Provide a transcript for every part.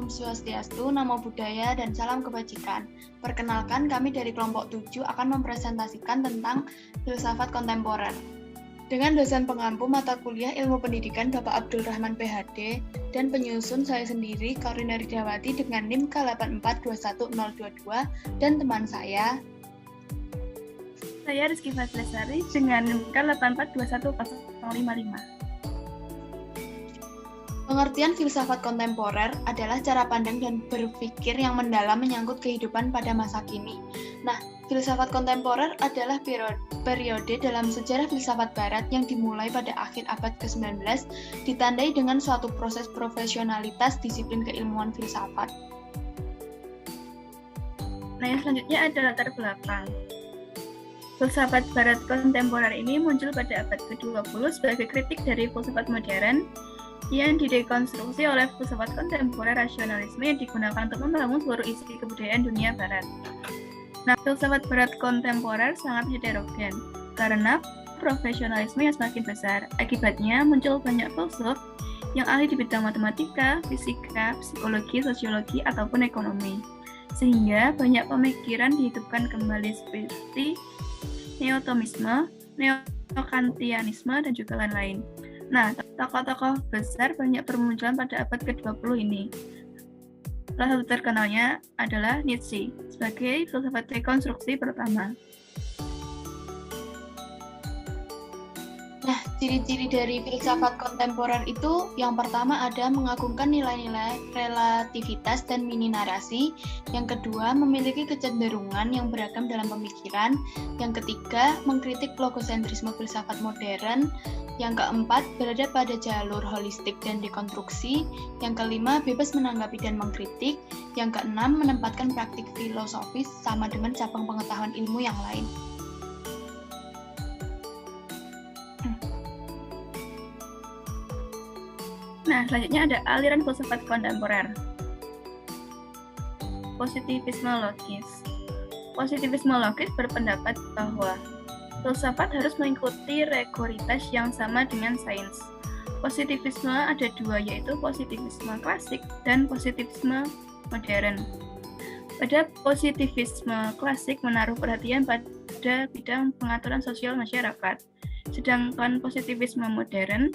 Om Swastiastu, Namo Buddhaya, dan salam kebajikan. Perkenalkan, kami dari kelompok 7 akan mempresentasikan tentang filsafat kontemporer. Dengan dosen pengampu mata kuliah Ilmu Pendidikan Bapak Abdul Rahman PhD dan penyusun saya sendiri, Kaurina Ridawati dengan NIM K8421022 dan teman saya Rizky Fadlasari dengan NIM K8421055. Pengertian filsafat kontemporer adalah cara pandang dan berpikir yang mendalam menyangkut kehidupan pada masa kini. Nah, filsafat kontemporer adalah periode dalam sejarah filsafat barat yang dimulai pada akhir abad ke-19, ditandai dengan suatu proses profesionalitas disiplin keilmuan filsafat. Nah, yang selanjutnya ada latar belakang. Filsafat barat kontemporer ini muncul pada abad ke-20 sebagai kritik dari filsafat modern yang didekonstruksi oleh filsafat kontemporer rasionalisme yang digunakan untuk membangun seluruh isi kebudayaan dunia barat. Nah, filsafat barat kontemporer sangat heterogen karena profesionalisme yang semakin besar. Akibatnya muncul banyak filsuf yang ahli di bidang matematika, fisika, psikologi, sosiologi, ataupun ekonomi. Sehingga banyak pemikiran dihidupkan kembali seperti neotomisme, neokantianisme, dan juga lain-lain. Nah, tokoh-tokoh besar banyak bermunculan pada abad ke-20 ini. Salah satu terkenalnya adalah Nietzsche sebagai filsafat dekonstruksi pertama. Nah, ciri-ciri dari filsafat kontemporer itu yang pertama ada mengagungkan nilai-nilai relativitas dan mini narasi, yang kedua memiliki kecenderungan yang beragam dalam pemikiran, yang ketiga mengkritik logosentrisme filsafat modern, yang keempat berada pada jalur holistik dan dekonstruksi, yang kelima bebas menanggapi dan mengkritik, yang keenam menempatkan praktik filosofis sama dengan cabang pengetahuan ilmu yang lain. Nah, selanjutnya ada aliran filsafat kontemporer. Positivisme logis. Positivisme logis berpendapat bahwa filsafat harus mengikuti rigoritas yang sama dengan sains. Positivisme ada dua, yaitu positivisme klasik dan positivisme modern. Pada positivisme klasik menaruh perhatian pada bidang pengaturan sosial masyarakat, sedangkan positivisme modern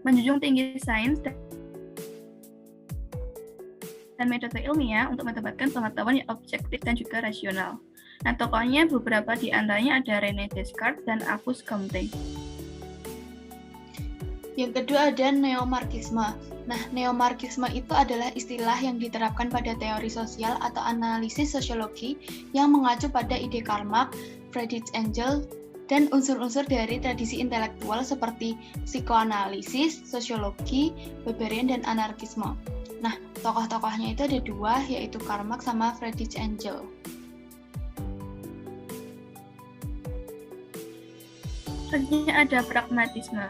menjunjung tinggi sains dan metode ilmiah untuk mendapatkan pengetahuan yang objektif dan juga rasional. Nah, tokohnya beberapa di antaranya ada René Descartes dan Auguste Comte. Yang kedua ada neomarxisme. Nah, neomarxisme itu adalah istilah yang diterapkan pada teori sosial atau analisis sosiologi yang mengacu pada ide Karl Marx, Friedrich Engels, dan unsur-unsur dari tradisi intelektual seperti psikoanalisis, sosiologi, Weberian, dan anarkisme. Nah, tokoh-tokohnya itu ada dua, yaitu Karl Marx sama Friedrich Engels. Selanjutnya ada pragmatisme.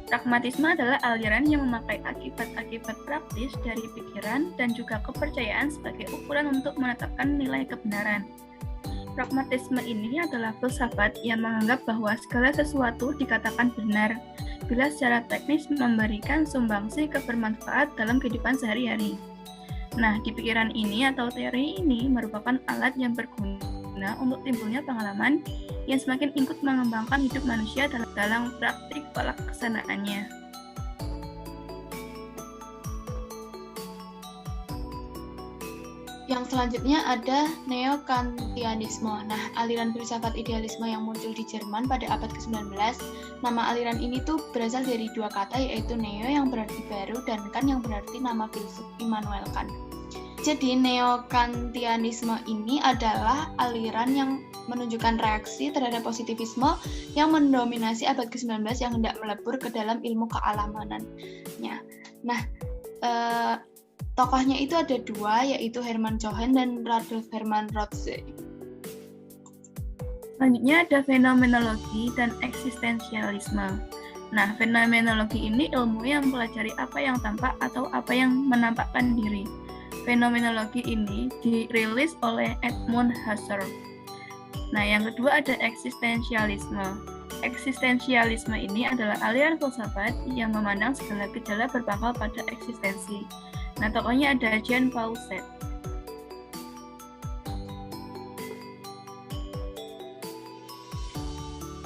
Pragmatisme adalah aliran yang memakai akibat-akibat praktis dari pikiran dan juga kepercayaan sebagai ukuran untuk menetapkan nilai kebenaran. Pragmatisme ini adalah filsafat yang menganggap bahwa segala sesuatu dikatakan benar bila secara teknis memberikan sumbangsi kebermanfaat dalam kehidupan sehari-hari. Nah, di pikiran ini atau teori ini merupakan alat yang berguna untuk timbulnya pengalaman yang semakin ikut mengembangkan hidup manusia dalam praktik pelaksanaannya. Yang selanjutnya ada neokantianisme. Nah, aliran filsafat idealisme yang muncul di Jerman pada abad ke-19. Nama aliran ini tuh berasal dari dua kata, yaitu neo yang berarti baru dan kan yang berarti nama filsuf Immanuel Kant. Jadi neokantianisme ini adalah aliran yang menunjukkan reaksi terhadap positivisme yang mendominasi abad ke-19 yang hendak melebur ke dalam ilmu kealamanannya. Nah, tokohnya itu ada dua, yaitu Hermann Cohen dan Rudolf Hermann Rothschild. Selanjutnya ada fenomenologi dan eksistensialisme. Nah, fenomenologi ini ilmu yang mempelajari apa yang tampak atau apa yang menampakkan diri. Fenomenologi ini dirilis oleh Edmund Husserl. Nah, yang kedua ada eksistensialisme. Eksistensialisme ini adalah aliran filsafat yang memandang segala gejala berpangkal pada eksistensi. Nah, tokohnya ada Jean Paul Sartre.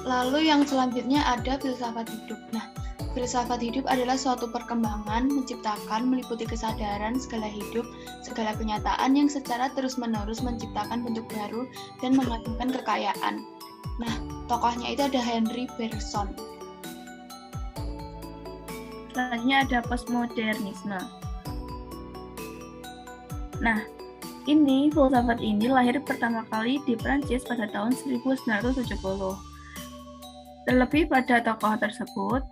Lalu yang selanjutnya ada filsafat hidup. Nah, filsafat hidup adalah suatu perkembangan, menciptakan, meliputi kesadaran, segala hidup, segala kenyataan yang secara terus-menerus menciptakan bentuk baru dan mengagumkan kekayaan. Nah, tokohnya itu ada Henri Bergson. Selanjutnya ada postmodernisme. Nah, filsafat ini lahir pertama kali di Prancis pada tahun 1970. Terlebih pada tokoh tersebut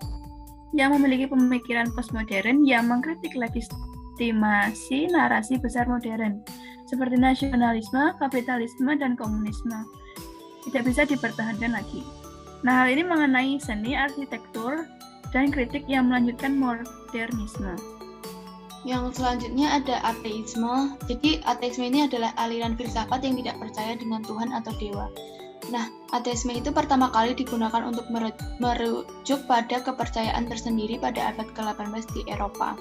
yang memiliki pemikiran postmodern yang mengkritik legitimasi narasi besar modern, seperti nasionalisme, kapitalisme, dan komunisme. Tidak bisa dipertahankan lagi. Nah, hal ini mengenai seni, arsitektur, dan kritik yang melanjutkan modernisme. Yang selanjutnya ada ateisme. Jadi ateisme ini adalah aliran filsafat yang tidak percaya dengan Tuhan atau dewa. Nah, ateisme itu pertama kali digunakan untuk merujuk pada kepercayaan tersendiri pada abad ke-18 di Eropa.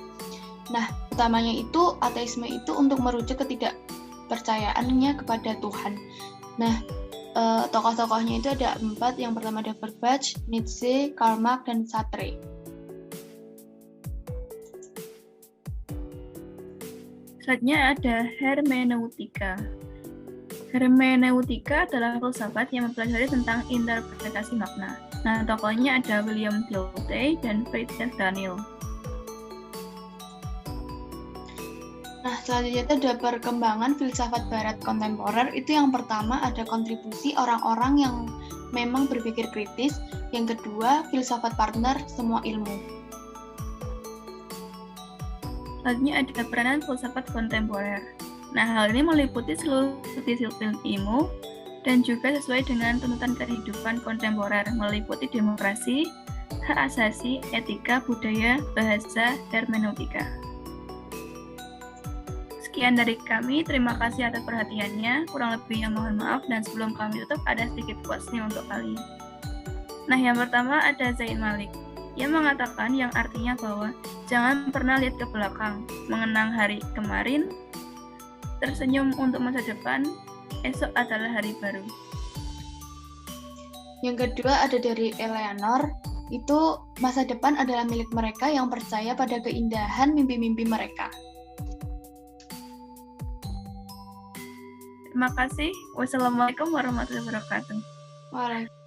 Nah, utamanya itu ateisme itu untuk merujuk ketidakpercayaannya kepada Tuhan. Nah, tokoh-tokohnya itu ada 4. Yang pertama ada Feuerbach, Nietzsche, Karl Marx, dan Sartre. Selanjutnya ada hermeneutika. Hermeneutika adalah filsafat yang mempelajari tentang interpretasi makna. Nah, tokohnya ada William Dilthey dan Friedrich Daniel. Nah, selanjutnya itu ada perkembangan filsafat barat kontemporer. Itu yang pertama ada kontribusi orang-orang yang memang berpikir kritis. Yang kedua, filsafat partner semua ilmu. Selanjutnya ada peranan filsafat kontemporer. Nah, hal ini meliputi seluruh disiplin ilmu dan juga sesuai dengan tuntutan kehidupan kontemporer, meliputi demokrasi, hak asasi, etika, budaya, bahasa, hermeneutika. Sekian dari kami, terima kasih atas perhatiannya, kurang lebihnya mohon maaf, dan sebelum kami tutup ada sedikit quotes-nya untuk kalian. Nah, yang pertama ada Zain Malik, yang mengatakan yang artinya bahwa jangan pernah lihat ke belakang, mengenang hari kemarin, tersenyum untuk masa depan, esok adalah hari baru. Yang kedua ada dari Eleanor, itu masa depan adalah milik mereka yang percaya pada keindahan mimpi-mimpi mereka. Terima kasih. Wassalamualaikum warahmatullahi wabarakatuh. Waalaikumsalam.